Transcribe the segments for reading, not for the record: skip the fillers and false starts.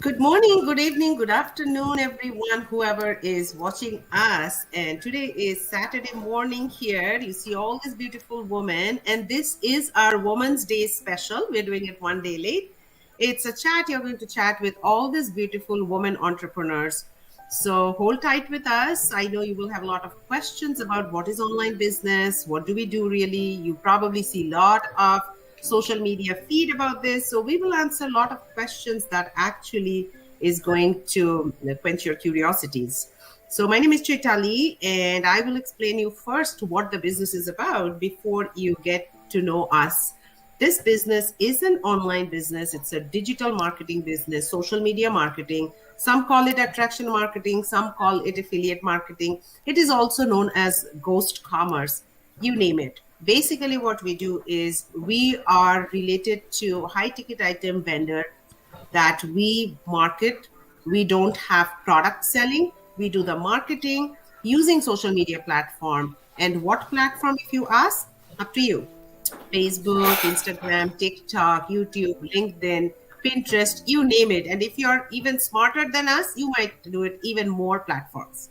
Good morning, good evening, good afternoon, everyone, whoever is watching us. And today is Saturday morning here. You see all these beautiful women, and this is our Women's Day special. We're doing it one day late. It's a chat. You're going to chat with all these beautiful women entrepreneurs. So hold tight with us. I know you will have a lot of questions about what is online business, what do we do really. You probably see a lot of social media feed about this. So we will answer a lot of questions that actually is going to quench your curiosities. So my name is Chaitali, and I will explain you first what the business is about before you get to know us. This business is an online business. It's a digital marketing business, social media marketing. Some call it attraction marketing, some call it affiliate marketing. It is also known as ghost commerce, you name it. Basically, what we do is we are related to high ticket item vendor that we market. We don't have product selling. We do the marketing using social media platform. And what platform, if you ask? Up to you. Facebook, Instagram, TikTok, YouTube, LinkedIn, Pinterest, you name it. And if you're even smarter than us, you might do it even more platforms.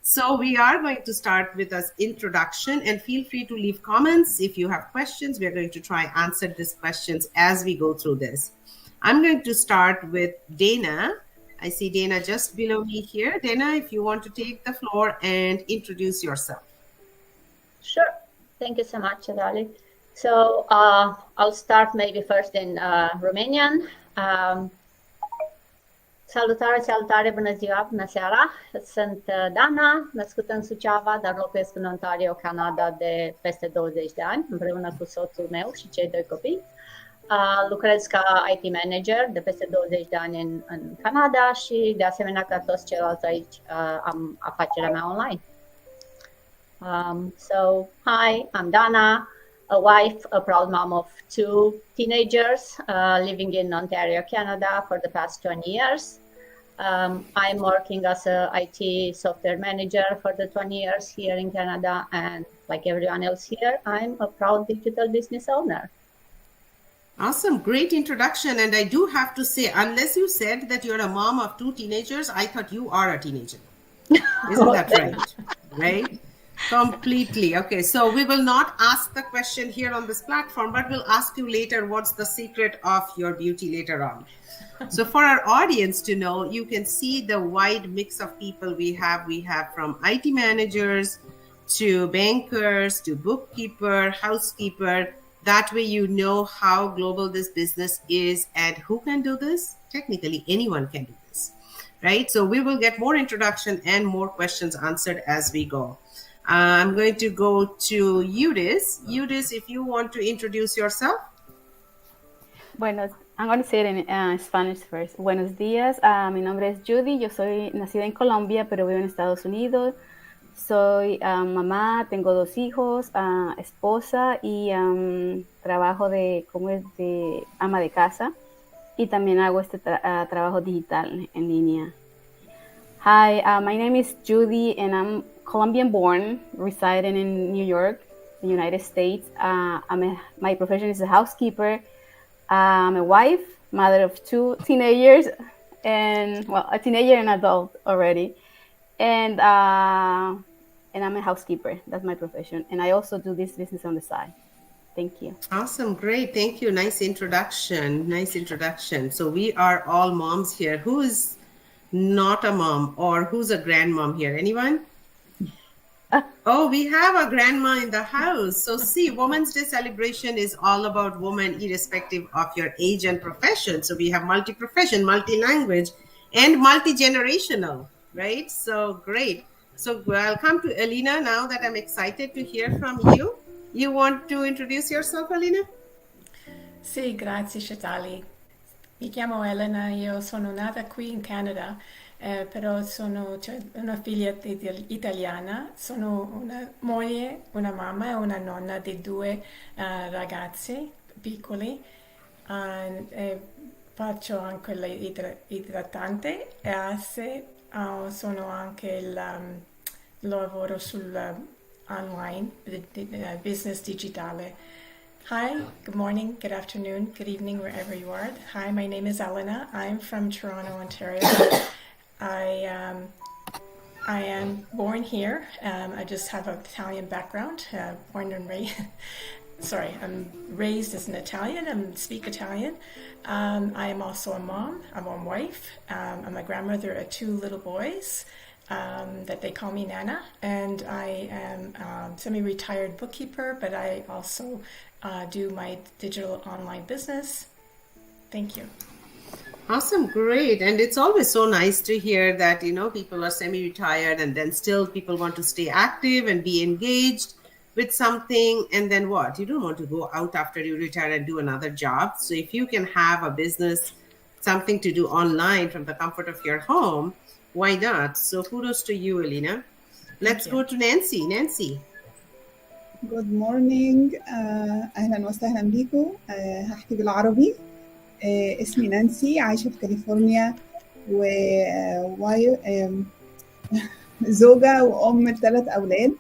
So we are going to start with us introduction, and feel free to leave comments if you have questions. We're going to try answer these questions as we go through this. I'm going to start with Dana. I see Dana just below me here. Dana, if you want to take the floor and introduce yourself. Sure. Thank you so much, Adali. So I'll start maybe first in Romanian. Salutare, bună ziua, bună seara! Sunt Dana, născută în Suceava, dar locuiesc în Ontario, Canada de peste 20 de ani, împreună cu soțul meu și cei doi copii. Lucrez ca IT manager de peste 20 de ani în Canada și, de asemenea, ca toți ceilalți aici, am afacerea mea online. So, hi, I'm Dana, a wife, a proud mom of two teenagers living in Ontario, Canada for the past 20 years. I'm working as a IT software manager for the 20 years here in Canada, and like everyone else here, I'm a proud digital business owner. Awesome. Great introduction. And I do have to say, unless you said that you're a mom of two teenagers, I thought you are a teenager. Isn't that right? Right? Completely. Okay. So we will not ask the question here on this platform, but we'll ask you later what's the secret of your beauty later on. So for our audience to know, you can see the wide mix of people we have. We have from IT managers to bankers to bookkeeper, housekeeper. That way you know how global this business is and who can do this. Technically, anyone can do this, right? So we will get more introduction and more questions answered as we go. I'm going to go to Eudice. Eudice, if you want to introduce yourself. Bueno, I'm going to say it in Spanish first. Buenos días, mi nombre es Judy, yo soy nacida en Colombia, pero vivo en Estados Unidos. Soy mamá, tengo 2 hijos, esposa y trabajo de ama de casa, y también hago este trabajo digital en línea. Hi, my name is Judy and I'm Colombian born, residing in New York, the United States. My profession is a housekeeper. I'm a wife, mother of 2 teenagers, and a teenager and adult already. And I'm a housekeeper. That's my profession. And I also do this business on the side. Thank you. Awesome. Great. Thank you. Nice introduction. Nice introduction. So we are all moms here. Who is not a mom or who's a grandmom here? Anyone? Oh, we have a grandma in the house. So see, Women's Day celebration is all about women irrespective of your age and profession. So we have multi-profession, multi-language, and multi-generational, right? So great. So I'll come to Elena now that I'm excited to hear from you. You want to introduce yourself, Elena? Sì, grazie Shetali. Mi chiamo Elena, io sono nata qui in Canada, però sono una figlia italiana, sono una moglie, una mamma e una nonna di 2 ragazzi piccoli. Faccio anche l'idratante e sono anche il lavoro sul online, business digitale. Hi, good morning, good afternoon, good evening, wherever you are. Hi, my name is Elena. I'm from Toronto, Ontario. I I am born here. I just have an Italian background, born and raised. Sorry, I'm raised as an Italian. I speak Italian. I am also a mom. I'm a wife. I'm a grandmother of two little boys that they call me Nana. And I am semi-retired bookkeeper, but I also do my digital online business. Thank you. Awesome, great. And it's always so nice to hear that, people are semi-retired and then still people want to stay active and be engaged with something. And then what? You don't want to go out after you retire and do another job. So if you can have a business, something to do online from the comfort of your home, why not? So kudos to you, Elena. Let's go to Nancy. Nancy. Good morning. أهلا وسهلا بيكم. هحكي بالعربي. اسمي نانسي، عايشة في كاليفورنيا، زوجة وأم ل3 أولاد.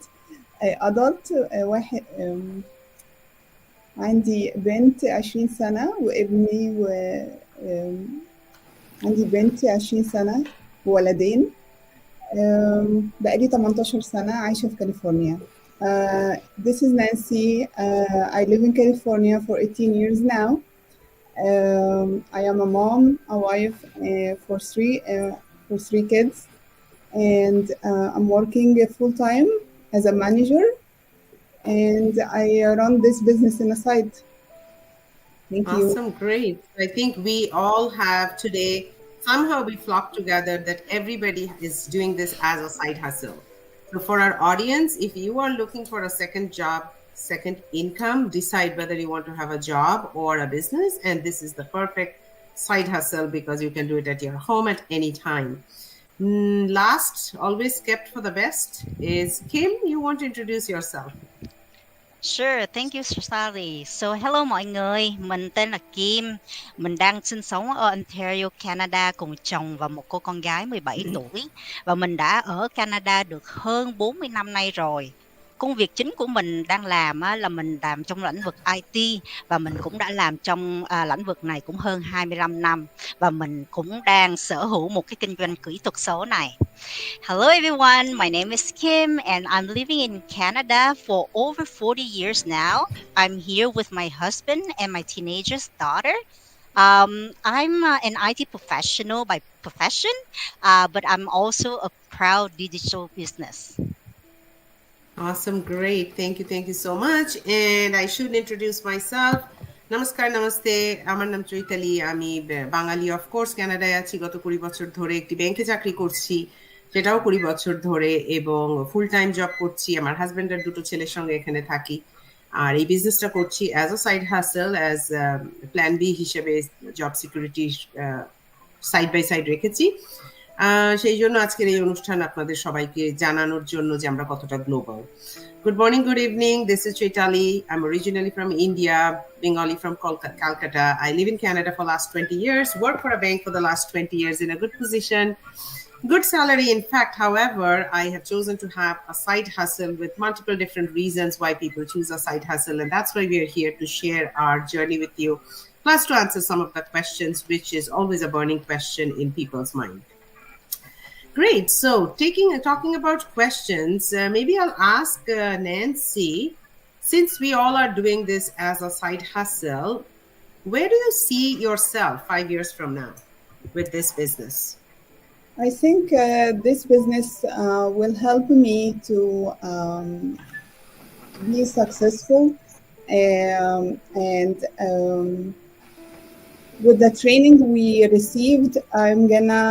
adult واحد. عندي بنت 20 سنة وابني عندي بنت 20 سنة وولدين. بقالي 18 سنة عايشة في كاليفورنيا. This is Nancy. I live in California for 18 years now. I am a mom, a wife for three kids, and I'm working full time as a manager, and I run this business in a side. Thank you. Awesome, great. I think we all have today, somehow we flock together that everybody is doing this as a side hustle. So for our audience, if you are looking for a second job, second income, decide whether you want to have a job or a business. And this is the perfect side hustle because you can do it at your home at any time. Last, always kept for the best, is Kim. You want to introduce yourself? Sure, thank you, Sally. So, hello mọi người, mình tên là Kim. Mình đang sinh sống ở Ontario, Canada cùng chồng và một cô con gái 17 tuổi. Và mình đã ở Canada được hơn 40 năm nay rồi. Công việc chính của mình đang làm là mình làm trong lĩnh vực IT và mình cũng đã làm trong lĩnh vực này cũng hơn 25 năm. Và mình cũng đang sở hữu một cái kinh doanh kỹ thuật số này. Hello everyone, my name is Kim and I'm living in Canada for over 40 years now. I'm here with my husband and my teenager's daughter. I'm an IT professional by profession, but I'm also a proud digital business. Awesome, great. Thank you so much. And I should introduce myself. নমস্কার, নমস্তে। আমার নাম চৈতালি। আমি বাঙালি, of course কানাডায় আছি গত 20 বছর ধরে। একটি ব্যাংকে চাকরি করছি, সেটাও 20 বছর ধরে, এবং ফুল টাইম জব করছি। আমার হাজবেন্ডের 2 ছেলের সঙ্গে এখানে থাকি। আর এই বিজনেসটা করছি as a side hustle, as plan B হিসেবে job security side by side রেখেছি। সেই জন্য আজকের এই অনুষ্ঠান আপনাদের সবাইকে জানানোর জন্য যে আমরা কতটা global. Good morning, good evening. This is Chaitali. I'm originally from India, Bengali from Calcutta. I live in Canada for the last 20 years, work for a bank for the last 20 years in a good position, good salary. In fact, however, I have chosen to have a side hustle with multiple different reasons why people choose a side hustle. And that's why we are here to share our journey with you, plus to answer some of the questions, which is always a burning question in people's mind. Great. So talking about questions, maybe I'll ask Nancy, since we all are doing this as a side hustle, where do you see yourself 5 years from now with this business? I think this business will help me to be successful, and with the training we received, I'm gonna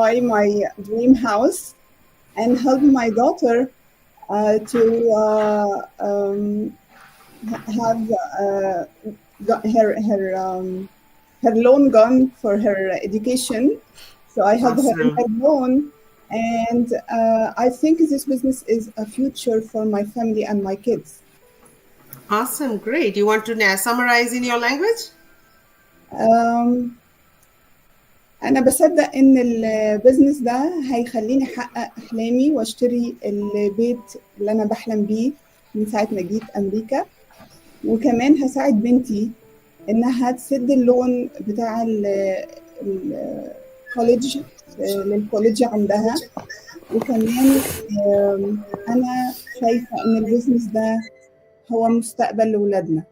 buy my dream house and help my daughter to have her loan gone for her education. So I help her in her loan, and I think this business is a future for my family and my kids. Awesome, great. You want to summarize in your language? أنا بصدق إن البزنس ده هيخليني أحقق أحلامي وأشتري البيت اللي أنا بحلم بيه من ساعة ما جيت أمريكا. وكمان هساعد بنتي إنها تسد اللون بتاع الكوليدج للكوليدج عندها. وكمان أنا شايفة إن البيزنس ده هو مستقبل لولادنا.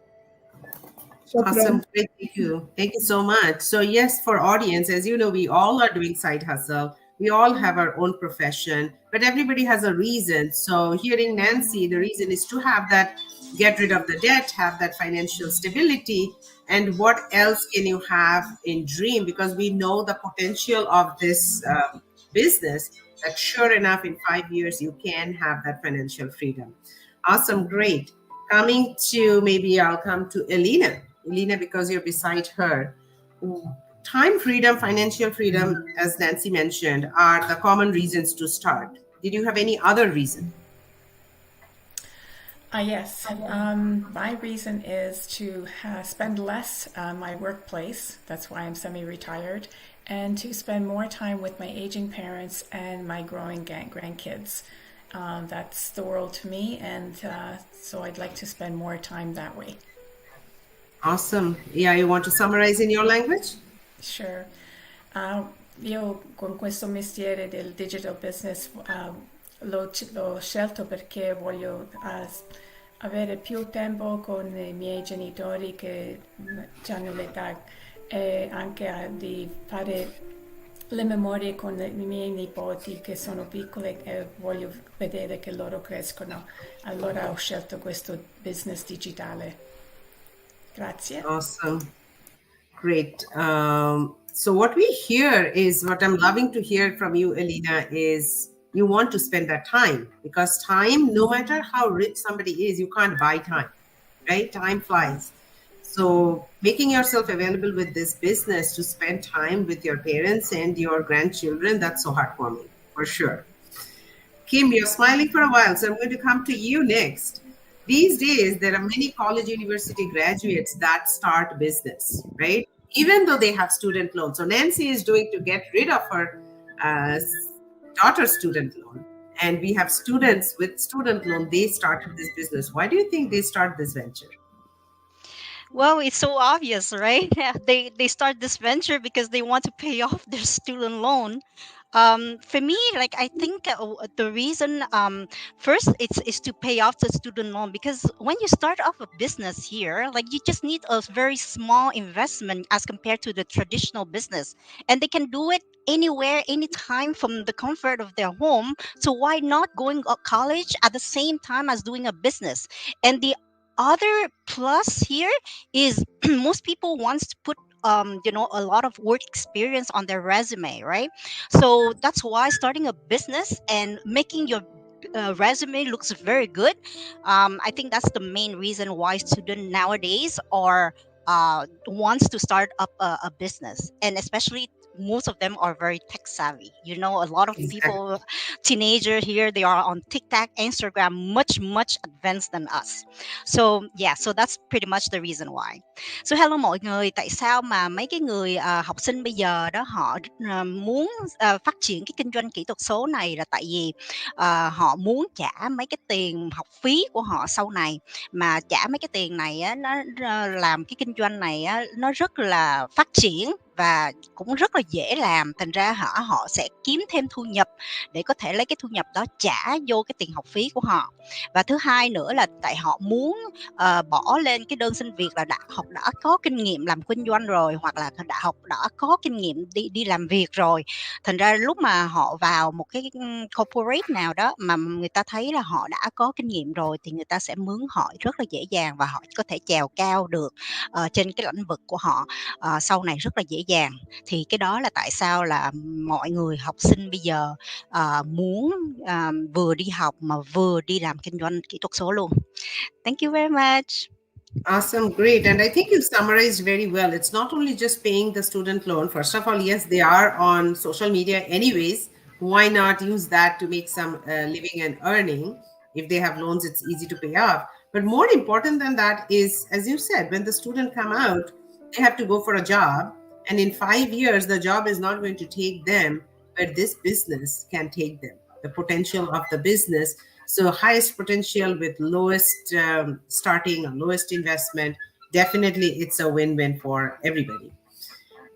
شكرا. Awesome. Great. Thank you. Thank you so much. So, yes, for audience, as you know, we all are doing side hustle. We all have our own profession, but everybody has a reason. So, hearing Nancy, the reason is to have that, get rid of the debt, have that financial stability. And what else can you have in dream? Because we know the potential of this business, that sure enough, in 5 years, you can have that financial freedom. Awesome. Great. Coming to, maybe I'll come to Elena. Elena, because you're beside her. Time freedom, financial freedom, as Nancy mentioned, are the common reasons to start. Did you have any other reason? Yes. My reason is to spend less my workplace. That's why I'm semi-retired, and to spend more time with my aging parents and my growing grandkids. That's the world to me, and so I'd like to spend more time that way. Awesome. Yeah, you want to summarize in your language? Sure. Io con questo mestiere del digital business l'ho scelto perché voglio avere più tempo con i miei genitori che hanno l'età, e anche di fare le memorie con i miei nipoti che sono piccoli e voglio vedere che loro crescono. Allora ho scelto questo business digitale. Grazie. Awesome. Great. So what we hear is, what I'm loving to hear from you, Elena, is you want to spend that time, because time, no matter how rich somebody is, you can't buy time, right? Time flies. So making yourself available with this business to spend time with your parents and your grandchildren, that's so heartwarming, for sure. Kim, you're smiling for a while, so I'm going to come to you next. These days, there are many college university graduates that start business, right? Even though they have student loans. So Nancy is doing to get rid of her daughter's student loan. And we have students with student loan, they started this business. Why do you think they start this venture? Well, it's so obvious, right? They start this venture because they want to pay off their student loan. For me, like I think the reason first it's is to pay off the student loan, because when you start off a business here, like you just need a very small investment as compared to the traditional business, and they can do it anywhere, anytime from the comfort of their home. So why not going to college at the same time as doing a business? And the other plus here is most people wants to put a lot of work experience on their resume, right? So that's why starting a business and making your resume looks very good. I think that's the main reason why students nowadays are wants to start up a business, and especially most of them are very tech savvy. A lot of Exactly. people, teenager here, they are on TikTok, Instagram, much advanced than us. So yeah, so that's pretty much the reason why. So hello mọi người, tại sao mà mấy cái người học sinh bây giờ đó họ muốn phát triển cái kinh doanh kỹ thuật số này, là tại vì họ muốn trả mấy cái tiền học phí của họ sau này, mà trả mấy cái tiền này á, nó làm cái kinh doanh này á, nó rất là phát triển và cũng rất là dễ làm, thành ra họ sẽ kiếm thêm thu nhập để có thể lấy cái thu nhập đó trả vô cái tiền học phí của họ. Và thứ hai nữa là tại họ muốn bỏ lên cái đơn xin việc là họ đã có kinh nghiệm làm kinh doanh rồi, hoặc là họ đã có kinh nghiệm đi làm việc rồi. Thành ra lúc mà họ vào một cái corporate nào đó mà người ta thấy là họ đã có kinh nghiệm rồi, thì người ta sẽ mướn họ rất là dễ dàng, và họ có thể chèo cao được trên cái lĩnh vực của họ sau này rất là dễ dàng. Thì cái đó là tại sao là mọi người học sinh bây giờ muốn vừa đi học mà vừa đi làm kinh doanh kỹ thuật số luôn. Thank you very much. Awesome, great. And I think you summarized very well. It's not only just paying the student loan. First of all, yes, they are on social media anyways. Why not use that to make some living and earning? If they have loans, it's easy to pay off. But more important than that is, as you said, when the student come out, they have to go for a job. And in 5 years, the job is not going to take them where this business can take them, the potential of the business. So highest potential with lowest starting or lowest investment. Definitely, it's a win-win for everybody.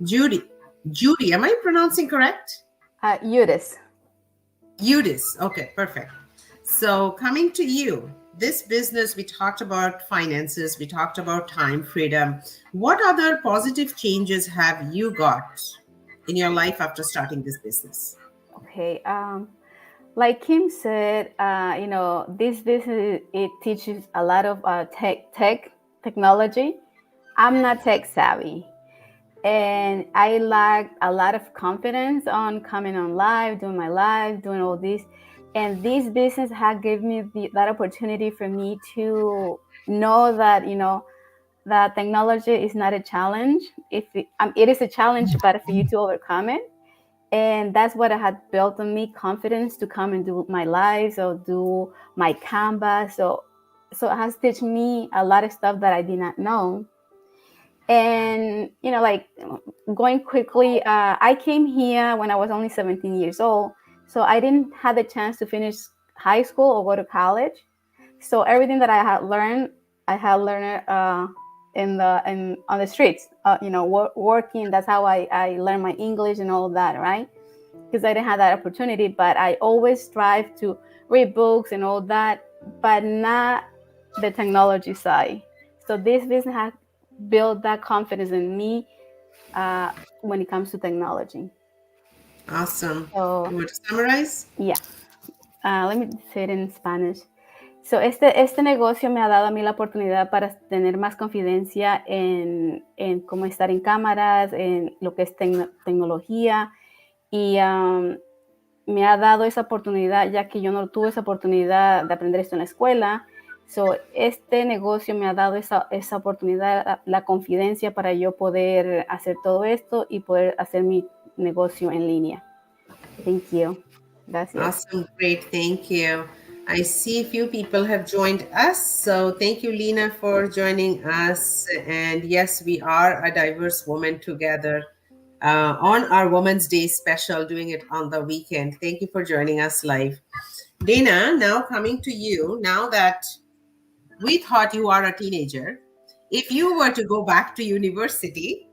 Judy, am I pronouncing correct? Udis. Udis. Okay, perfect. So coming to you, this business, we talked about finances, we talked about time freedom. What other positive changes have you got in your life after starting this business? Okay. Like Kim said, this business, it teaches a lot of technology. I'm not tech savvy, and I lacked a lot of confidence on coming on live, doing my live, doing all this. And this business had given me that opportunity for me to know that that technology is not a challenge. It is a challenge, but for you to overcome it. And that's what I had built on me, confidence to come and do my lives or do my Canva. So it has taught me a lot of stuff that I did not know. And like going quickly, I came here when I was only 17 years old, so I didn't have the chance to finish high school or go to college. So everything that I had learned on the streets, working. That's how I learned my English and all of that, right? Because I didn't have that opportunity. But I always strive to read books and all that, but not the technology side. So this business has built that confidence in me when it comes to technology. Awesome. So, You want to summarize? yeah. Let me say it in Spanish. So este negocio me ha dado a mí la oportunidad para tener más confidencia en cómo estar en cámaras, en lo que es tecnología, y me ha dado esa oportunidad, ya que yo no tuve esa oportunidad de aprender esto en la escuela. So, este negocio me ha dado esa oportunidad, la confidencia para yo poder hacer todo esto y poder hacer mi negocio en línea. Thank you. Gracias. Awesome. Great. Thank you. I see a few people have joined us. So thank you, Lena, for joining us. And yes, we are a diverse woman together on our Women's Day special, doing it on the weekend. Thank you for joining us live. Dana, now coming to you, now that we thought you are a teenager, if you were to go back to university,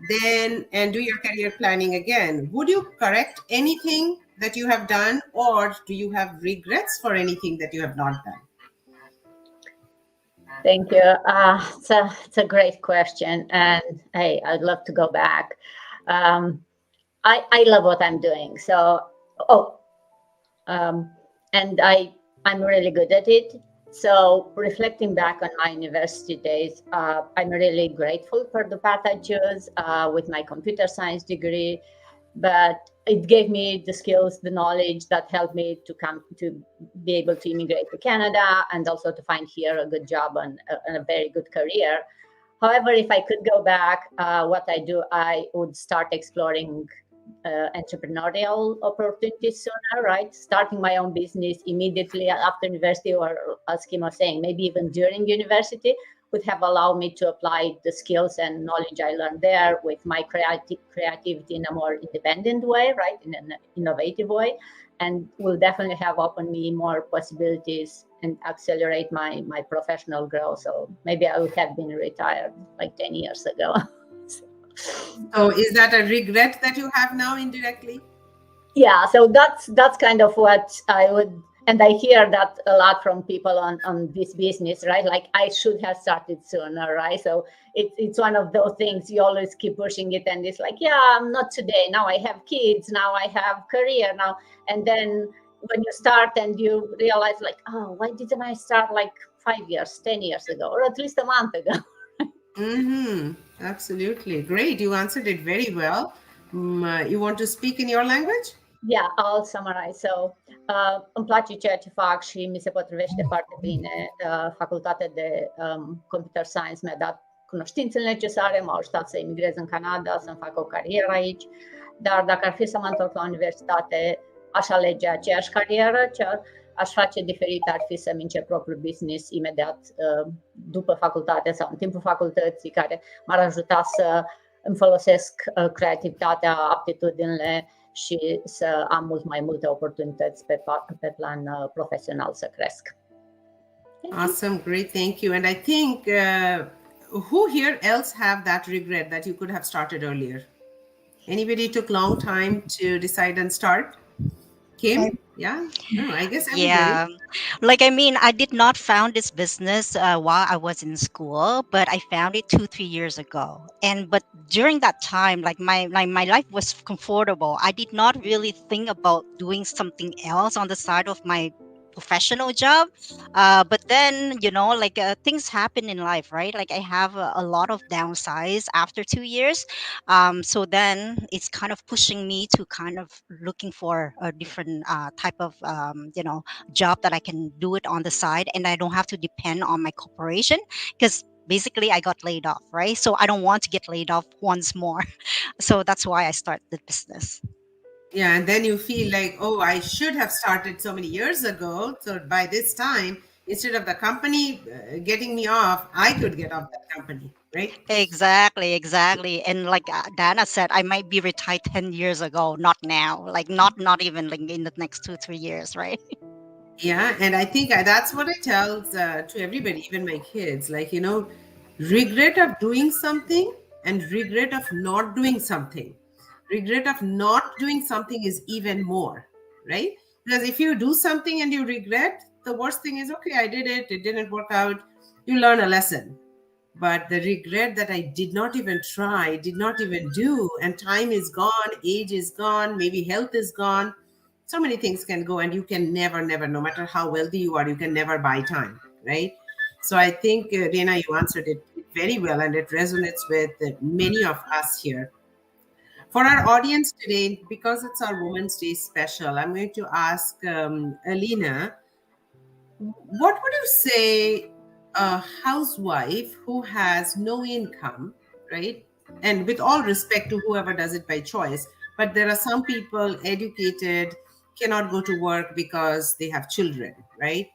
then and do your career planning again, would you correct anything that you have done, or do you have regrets for anything that you have not done? Thank you. It's a great question, and hey, I'd love to go back. I love what I'm doing. So, and I'm really good at it. So reflecting back on my university days, I'm really grateful for the path I chose with my computer science degree, but it gave me the skills, the knowledge that helped me to be able to immigrate to Canada and also to find here a good job and a very good career. However, if I could go back, what I do, I would start exploring entrepreneurial opportunities sooner, right? Starting my own business immediately after university, or as Kim was saying, maybe even during university, would have allowed me to apply the skills and knowledge I learned there with my creativity in a more independent way, right? In an innovative way, and will definitely have opened me more possibilities and accelerate my professional growth. So maybe I would have been retired like 10 years ago. So is that a regret that you have now indirectly? Yeah, so that's kind of what I would, and I hear that a lot from people on this business, right? Like I should have started sooner, right? So it's one of those things you always keep pushing it, and it's like, yeah, not today. Now I have kids. Now I have career now, and then when you start and you realize, like, oh, why didn't I start like 5 years, 10 years ago, or at least a month ago? Mm-hmm. Absolutely. Great. You answered it very well. You want to speak in your language? Yeah, I'll summarize. So, îmi place ceea ce fac și mi se potrivește foarte bine. Facultatea de Computer Science mi-a dat cunoștințele necesare, m-a ajutat să emigrez în Canada, să-mi fac o carieră aici. Dar dacă ar fi să mă întorc la universitate, aș alege aceeași carieră. Ce aș face diferit ar fi să-mi încep propriul business imediat după facultate sau în timpul facultății, care m-ar ajuta să îmi folosesc creativitatea, aptitudinile și să am mult mai multe oportunități pe plan profesional să cresc. Awesome, great, thank you. And I think who here else have that regret that you could have started earlier? Anybody took long time to decide and start? Kim? Yeah? No, I guess everybody. Yeah. Like, I mean, I did not found this business while I was in school, but I found it 2, 3 years ago. But during that time, like my life was comfortable. I did not really think about doing something else on the side of my professional job. But then, like things happen in life, right? Like I have a lot of downsides after 2 years. So then it's kind of pushing me to kind of looking for a different type of job that I can do it on the side and I don't have to depend on my corporation because basically I got laid off, right? So I don't want to get laid off once more. So that's why I started the business. Yeah, and then you feel like, oh, I should have started so many years ago. So by this time, instead of the company getting me off, I could get off that company, right? Exactly. And like Dana said, I might be retired 10 years ago, not now. Like not even like in the next 2, 3 years, right? Yeah, and I think that's what I tell to everybody, even my kids, like, regret of doing something and regret of not doing something. Regret of not doing something is even more, right? Because if you do something and you regret, the worst thing is, okay, I did it didn't work out. You learn a lesson. But the regret that I did not even try, did not even do, and time is gone, age is gone, maybe health is gone. So many things can go, and you can never, no matter how wealthy you are, you can never buy time, right? So I think, Reena, you answered it very well, and it resonates with many of us here. For our audience today, because it's our Women's Day special, I'm going to ask Alina, what would you say a housewife who has no income, right? And with all respect to whoever does it by choice, but there are some people educated, cannot go to work because they have children, right?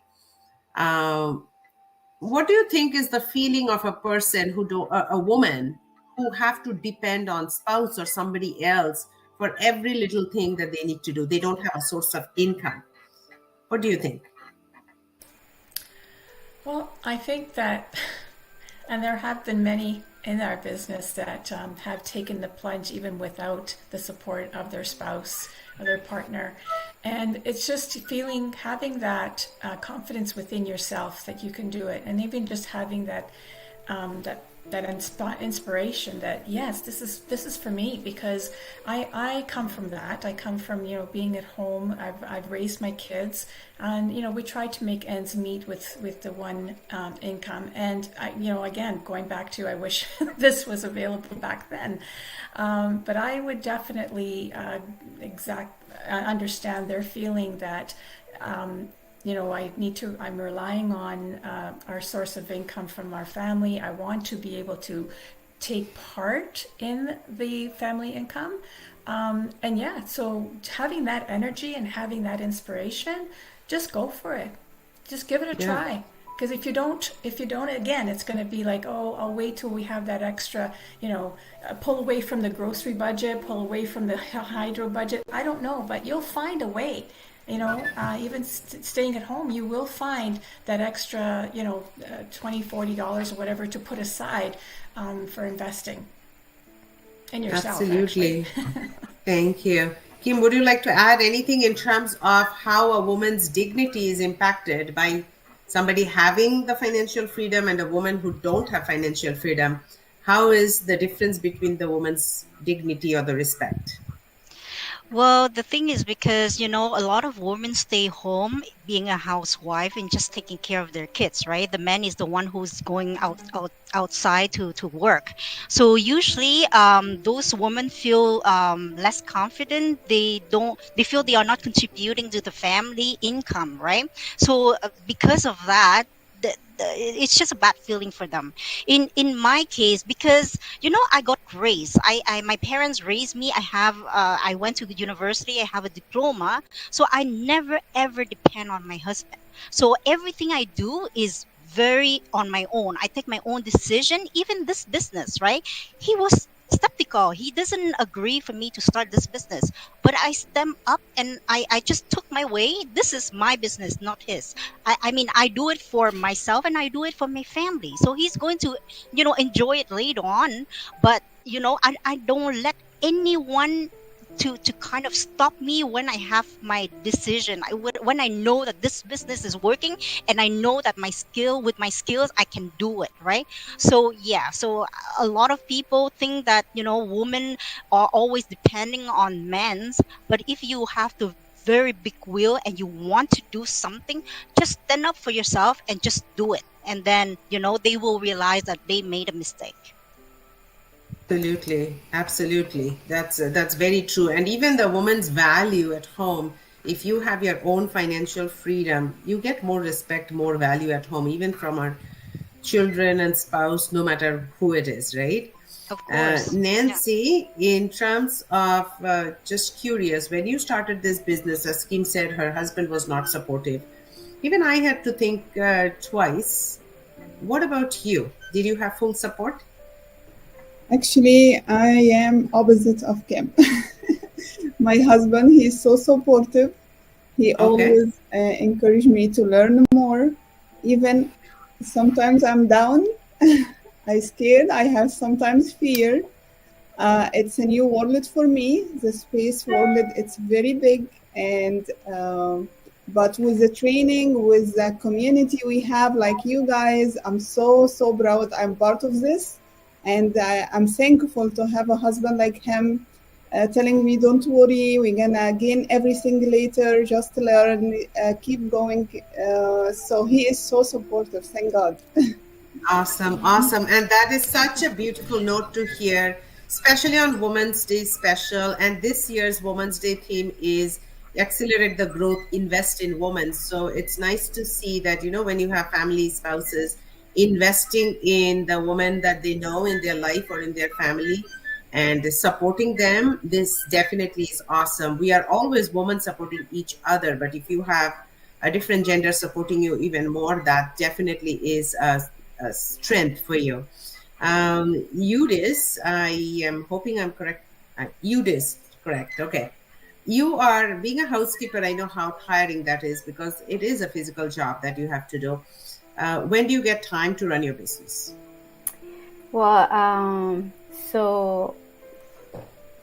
What do you think is the feeling of a person a woman who have to depend on spouse or somebody else for every little thing that they need to do? They don't have a source of income. What do you think? Well, I think that, and there have been many in our business that have taken the plunge even without the support of their spouse or their partner. And it's just having that confidence within yourself that you can do it, and even just having that inspiration that yes, this is for me, because I come from that. I come from being at home. I've raised my kids, and we try to make ends meet with the one income. And again, going back to, I wish this was available back then, but I would definitely understand their feeling that I'm relying on our source of income from our family. I want to be able to take part in the family income. So having that energy and having that inspiration, just go for it. Just give it a try. Because if you don't, again, it's going to be like, oh, I'll wait till we have that extra, pull away from the grocery budget, pull away from the hydro budget. I don't know, but you'll find a way. Even staying at home, you will find that extra, $20, $40 or whatever to put aside for investing in yourself. Absolutely. Thank you. Kim, would you like to add anything in terms of how a woman's dignity is impacted by somebody having the financial freedom and a woman who don't have financial freedom? How is the difference between the woman's dignity or the respect? Well, the thing is, because a lot of women stay home being a housewife and just taking care of their kids, right? The man is the one who's going outside to work. So usually those women feel less confident. They feel they are not contributing to the family income, right? So because of that, it's just a bad feeling for them. In my case, because I got raised. My parents raised me. I went to the university. I have a diploma, so I never ever depend on my husband. So everything I do is very on my own. I take my own decision. Even this business, right? He was skeptical. He doesn't agree for me to start this business. But I stem up and I just took my way. This is my business, not his. I mean, I do it for myself and I do it for my family. So he's going to, enjoy it later on. But, I don't let anyone to kind of stop me when I have my decision. When I know that this business is working and I know that with my skills I can do it, right? So yeah, so a lot of people think that women are always depending on men's, but if you have the very big will and you want to do something, just stand up for yourself and just do it, and then they will realize that they made a mistake. Absolutely, absolutely. That's very true. And even the woman's value at home, if you have your own financial freedom, you get more respect, more value at home, even from our children and spouse, no matter who it is, right? Of course. Nancy, in terms of just curious, when you started this business, as Kim said, her husband was not supportive. Even I had to think twice. What about you? Did you have full support? Actually, I am opposite of Kim. My husband, he's so supportive. He Okay. always encouraged me to learn more. Even sometimes I'm down. I'm scared. I have sometimes fear. It's a new world for me. The space world, it's very big. And but with the training, with the community we have, like you guys, I'm so proud I'm part of this. And I'm thankful to have a husband like him telling me, don't worry, we're gonna gain everything later, just learn, keep going. So he is so supportive, thank God. Awesome, awesome. And that is such a beautiful note to hear, especially on Women's Day special. And this year's Women's Day theme is accelerate the growth, invest in women. So it's nice to see that, when you have family, spouses, investing in the woman that they know in their life or in their family and supporting them, this definitely is awesome. We are always women supporting each other, but if you have a different gender supporting you even more, that definitely is a strength for you. Eudis, I am hoping I'm correct. Eudis, correct. Okay. You are being a housekeeper. I know how tiring that is because it is a physical job that you have to do. When do you get time to run your business? Well, so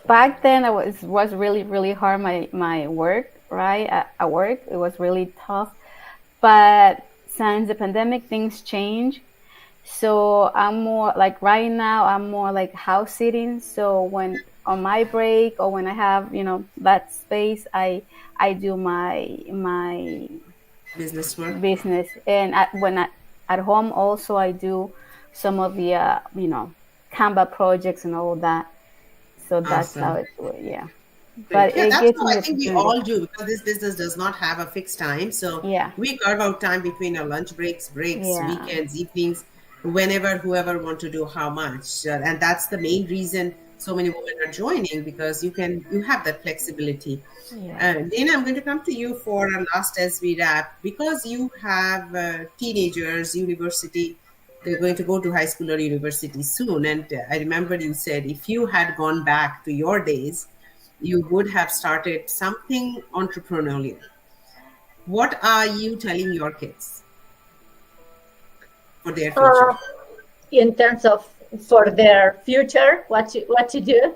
back then it was really, really hard, my work, right? At work, it was really tough. But since the pandemic, things change. So I'm more like right now, I'm more like house sitting. So when on my break or when I have, that space, I do my Business work. business. And at home also, I do some of the, Canva projects and all that. So that's Awesome. how it works, yeah. Great. But Yeah, it that's gives how me I think we opportunity. all do because this business does not have a fixed time. So Yeah. we carve out time between our lunch breaks, Yeah. weekends, evenings, whenever, whoever want to do how much. And that's the main reason so many women are joining because you have that flexibility. Yeah. Dana, I'm going to come to you for a last as we wrap because you have teenagers, university. They're going to go to high school or university soon. And I remember you said if you had gone back to your days, you would have started something entrepreneurial. What are you telling your kids for their future? In terms of for their future, what to do?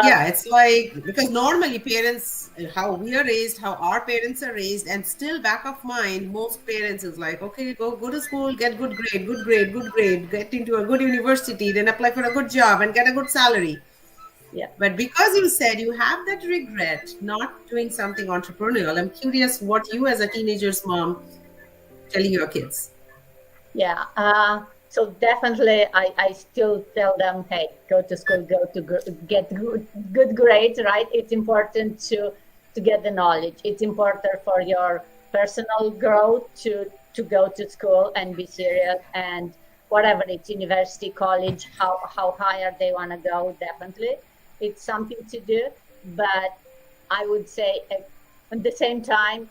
Yeah, it's like because normally parents, how we are raised, how our parents are raised, and still back of mind, most parents is like, okay, go to school, get good grade, get into a good university, then apply for a good job and get a good salary. Yeah. But because you said you have that regret not doing something entrepreneurial, I'm curious what you as a teenager's mom telling your kids. Yeah. So definitely, I still tell them, hey, go to school, get good grades, right? It's important to get the knowledge. It's important for your personal growth to go to school and be serious and whatever it's university, college, how higher they want to go, definitely. It's something to do. But I would say at the same time,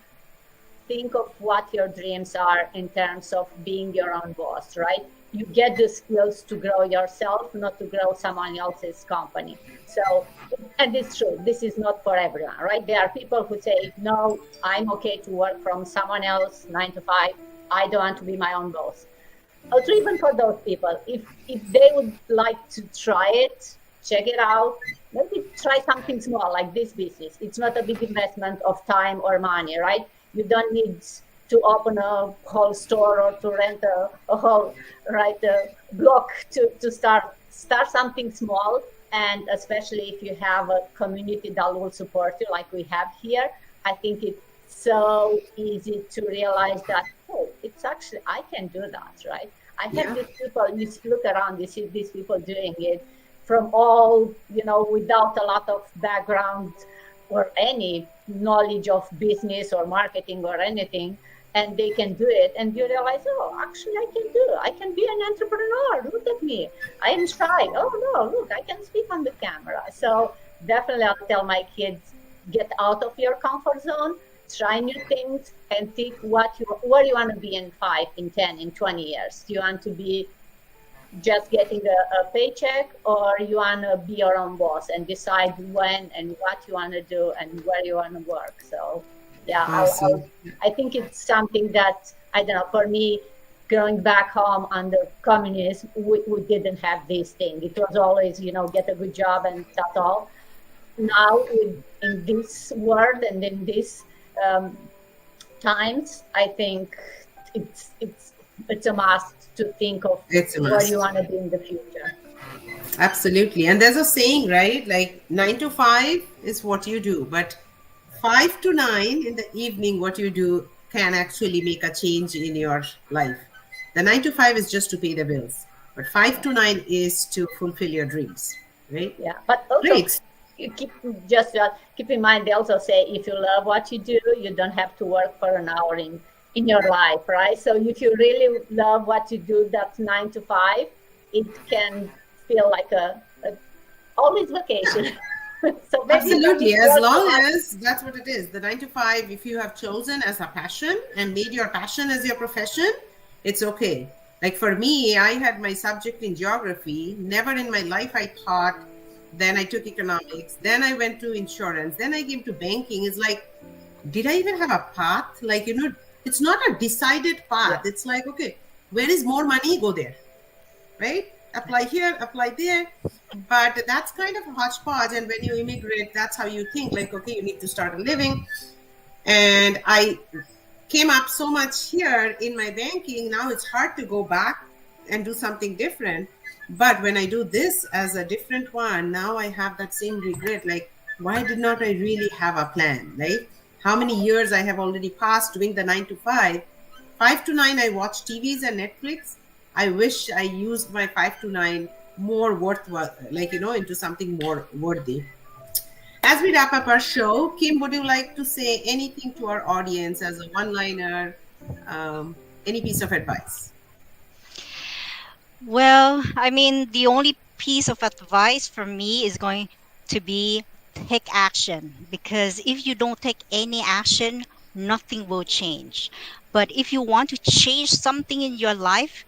think of what your dreams are in terms of being your own boss, right? you get the skills to grow yourself, not to grow someone else's company. So, and it's true, this is not for everyone, right? There are people who say, no, I'm okay to work from someone else 9 to 5. I don't want to be my own boss. Also, even for those people, if they would like to try it, check it out, maybe try something small like this business. It's not a big investment of time or money, right? You don't need to open a whole store or to rent a whole block to start something small. And especially if you have a community that will support you like we have here, I think it's so easy to realize that, oh, it's actually, I can do that, right? I have Yeah. these people, you look around, you see these people doing it from all, without a lot of background or any knowledge of business or marketing or anything, and they can do it. And you realize, oh, actually, I can be an entrepreneur. Look at me. I am shy. Oh, no, look, I can speak on the camera. So definitely I'll tell my kids, get out of your comfort zone, try new things, and think where you want to be in 5, in 10, in 20 years. Do you want to be just getting a paycheck, or you want to be your own boss and decide when and what you want to do and where you want to work? So yeah, Awesome. I think it's something that, I don't know, for me, growing back home under communism, we didn't have this thing. It was always, get a good job and that's all. Now in this world and in these times, I think it's a must to think of It's a where must. you want to be in the future. Absolutely. And there's a saying, right? Like 9 to 5 is what you do, but 5 to 9 in the evening, what you do can actually make a change in your life. The 9 to 5 is just to pay the bills, but 5 to 9 is to fulfill your dreams, right? Yeah, but also Great. you keep in mind, they also say if you love what you do, you don't have to work for an hour in your life, right? So if you really love what you do, that's 9 to 5, it can feel like a always vacation. So maybe you don't Absolutely. need to As work so long much. as that's what it is. The 9 to 5, if you have chosen as a passion and made your passion as your profession, it's okay. Like for me, I had my subject in geography. Never in my life I thought. Then I took economics. Then I went to insurance. Then I came to banking. It's like, did I even have a path? Like, it's not a decided path. Yeah. It's like, okay, where is more money? Go there, right? Apply here, apply there. But that's kind of a hodgepodge. And when you immigrate, that's how you think, like, okay, you need to start a living. And I came up so much here in my banking. Now it's hard to go back and do something different. But when I do this as a different one, now I have that same regret. Like, why did not I really have a plan? Right? How many years I have already passed doing the 9 to 5. 5 to 9, I watch TVs and Netflix. I wish I used my 5 to 9 more worthwhile, like, into something more worthy. As we wrap up our show, Kim, would you like to say anything to our audience as a one-liner, any piece of advice? Well, I mean, the only piece of advice from me is going to be take action, because if you don't take any action, nothing will change. But if you want to change something in your life,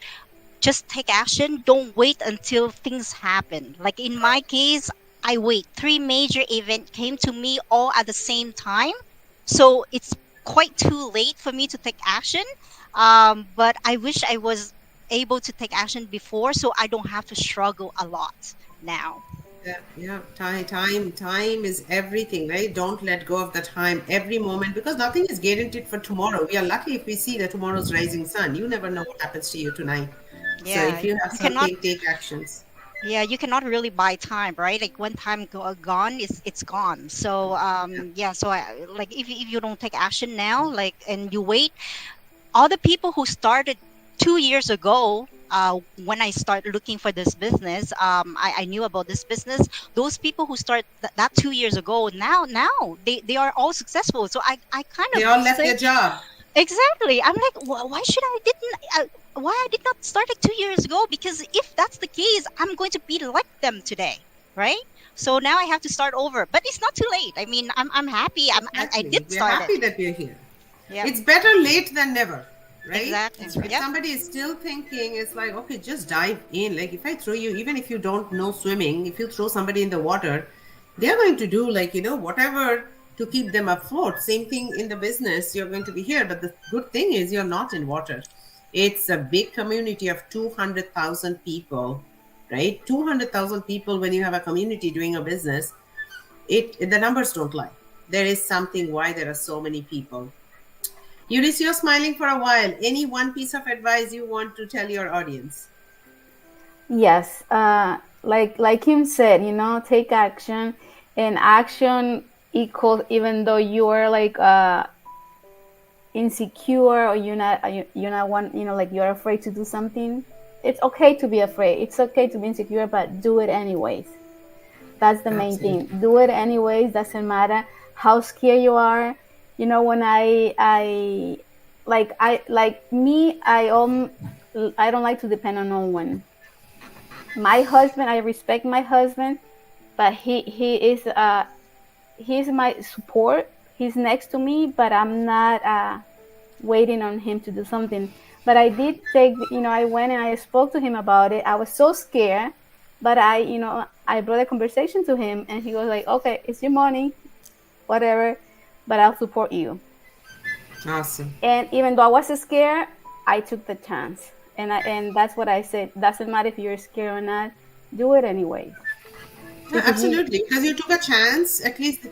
just take action. Don't wait until things happen. Like in my case, I wait. 3 major events came to me all at the same time. So it's quite too late for me to take action. But I wish I was able to take action before, so I don't have to struggle a lot now. Yeah. Time is everything, right? Don't let go of the time every moment, because nothing is guaranteed for tomorrow. We are lucky if we see the tomorrow's rising sun. You never know what happens to you tonight. So Yeah, if you have you cannot. something, take actions. Yeah, you cannot really buy time, right? Like when time gone, it's gone. So yeah. So like if you don't take action now, like, and you wait, all the people who started 2 years ago, when I started looking for this business, I knew about this business. Those people who started that 2 years ago, now they are all successful. So I kind They of all left say, their job. exactly. I'm like, why I did not start like 2 years ago? Because if that's the case, I'm going to be like them today, right? So now I have to start over. But it's not too late. I mean, I'm happy. I Exactly. did We're start happy it. that we're here. Yeah. It's better late than never. right? Exactly. If Yep. somebody is still thinking, it's like, okay, just dive in. Like if I throw you, even if you don't know swimming, if you throw somebody in the water, they're going to do like, whatever to keep them afloat. Same thing in the business, you're going to be here. But the good thing is you're not in water. It's a big community of 200,000 people, right? 200,000 people, when you have a community doing a business, the numbers don't lie. There is something why there are so many people. Eunice, you're smiling for a while. Any one piece of advice you want to tell your audience? Yes, like him said, take action, and action equals, even though you are like insecure, or you're not one, like you're afraid to do something. It's okay to be afraid. It's okay to be insecure, but do it anyways. That's the main Absolutely. thing. Do it anyways. Doesn't matter how scared you are. When I like me, I don't like to depend on no one. My husband, I respect my husband, but he's my support. He's next to me, but I'm not waiting on him to do something. But I did I went and I spoke to him about it. I was so scared, but I brought a conversation to him, and he was like, okay, it's your money, whatever, but I'll support you. Awesome. And even though I was scared, I took the chance. And that's what I said. Doesn't matter if you're scared or not, do it anyway. Yeah, absolutely. Because you took a chance, at least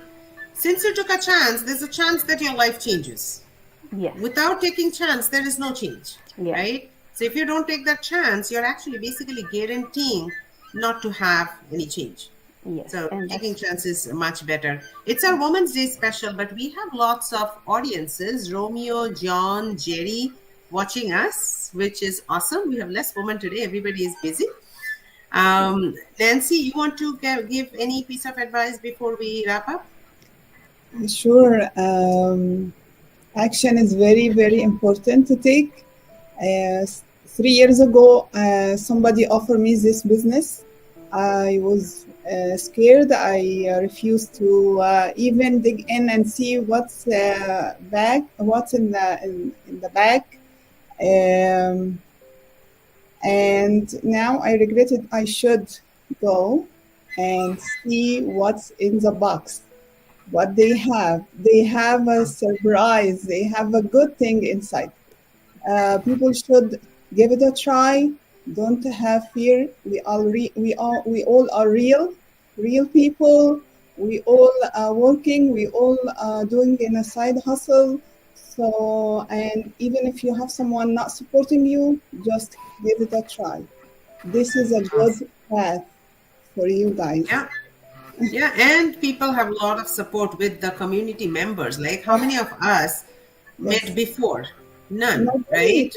since you took a chance, there's a chance that your life changes. Yes. Without taking chance, there is no change, Yes. right? So if you don't take that chance, you're actually basically guaranteeing not to have any change. Yes. So And taking chances is much better. It's our Women's Day special, but we have lots of audiences, Romeo, John, Jerry, watching us, which is awesome. We have less women today. Everybody is busy. Nancy, you want to give any piece of advice before we wrap up? Sure. Action is very, very important to take. 3 years ago, somebody offered me this business. I was scared. I refused to even dig in and see what's what's in the back. And now I regret it. I should go and see what's in the box, what they have. They have a surprise. They have a good thing inside. People should give it a try. Don't have fear. We all are real people. We all are working. We all are doing in a side hustle. So, and even if you have someone not supporting you, just give it a try. This is a good path for you guys. Yeah. Yeah, and people have a lot of support with the community members. Like, how many of us met before? None, right?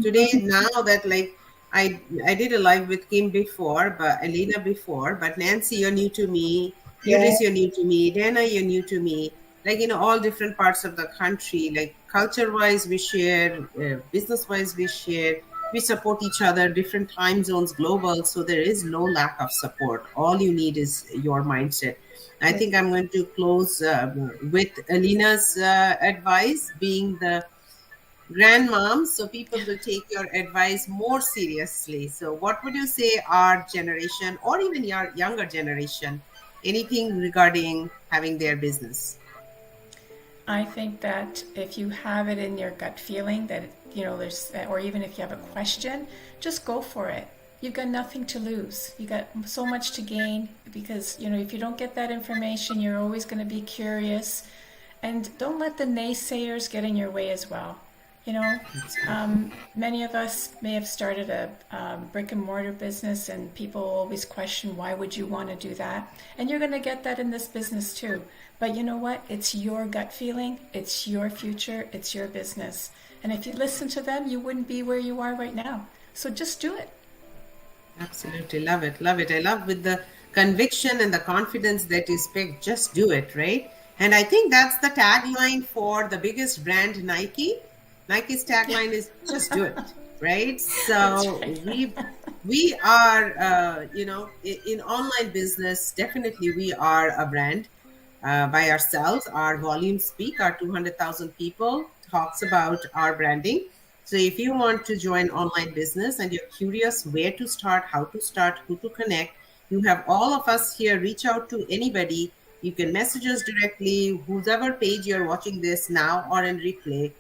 Today, now that like I did a live with Kim before, but Elena before, but Nancy, you're new to me. Eunice, you're new to me. Dana, you're new to me. Like, all different parts of the country, like culture-wise, we share, business-wise, we share. We support each other, different time zones, global. So there is no lack of support. All you need is your mindset. I think I'm going to close with Alina's advice, being the grandmom, so people will take your advice more seriously. So what would you say our generation, or even your younger generation, anything regarding having their business? I think that if you have it in your gut feeling that, there's, or even if you have a question, just go for it. You've got nothing to lose. You got so much to gain because, if you don't get that information, you're always going to be curious. And don't let the naysayers get in your way as well. Many of us may have started a brick and mortar business, and people always question, why would you want to do that? And you're going to get that in this business too. But you know what? It's your gut feeling. It's your future. It's your business. And if you listen to them, you wouldn't be where you are right now. So just do it. Absolutely. Love it. Love it. I love with the conviction and the confidence that you speak, just do it, right? And I think that's the tagline for the biggest brand, Nike. Nike's tagline is just do it, right? So we are, in online business, definitely we are a brand by ourselves. Our volumes speak. Our 200,000 people talks about our branding. So if you want to join online business and you're curious where to start, how to start, who to connect, you have all of us here. Reach out to anybody. You can message us directly, whoever page you're watching this now or in replay.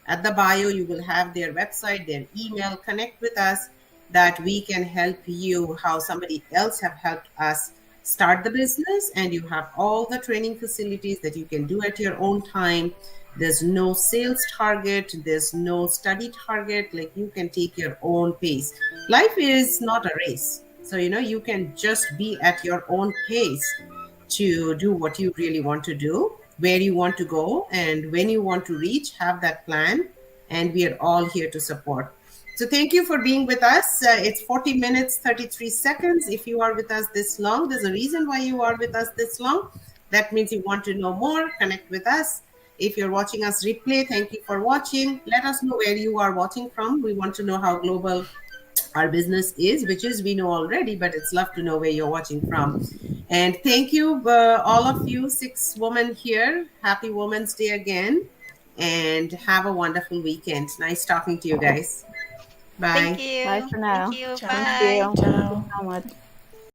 At the bio, you will have their website, their email. Connect with us that we can help you how somebody else have helped us start the business, and you have all the training facilities that you can do at your own time. There's no sales target, there's no study target. Like, you can take your own pace. Life is not a race, so you can just be at your own pace to do what you really want to do, where you want to go, and when you want to reach. Have that plan, and we are all here to support. So thank you for being with us. It's 40 minutes, 33 seconds. If you are with us this long, there's a reason why you are with us this long. That means you want to know more. Connect with us. If you're watching us replay, thank you for watching. Let us know where you are watching from. We want to know how global our business is, which is we know already, but it's love to know where you're watching from. And thank you, all of you 6 women here. Happy Women's Day again, and have a wonderful weekend. Nice talking to you guys. Bye. Thank you. Bye for now. Thank you. Ciao. Thank Bye. you. Thank you Ciao. so much.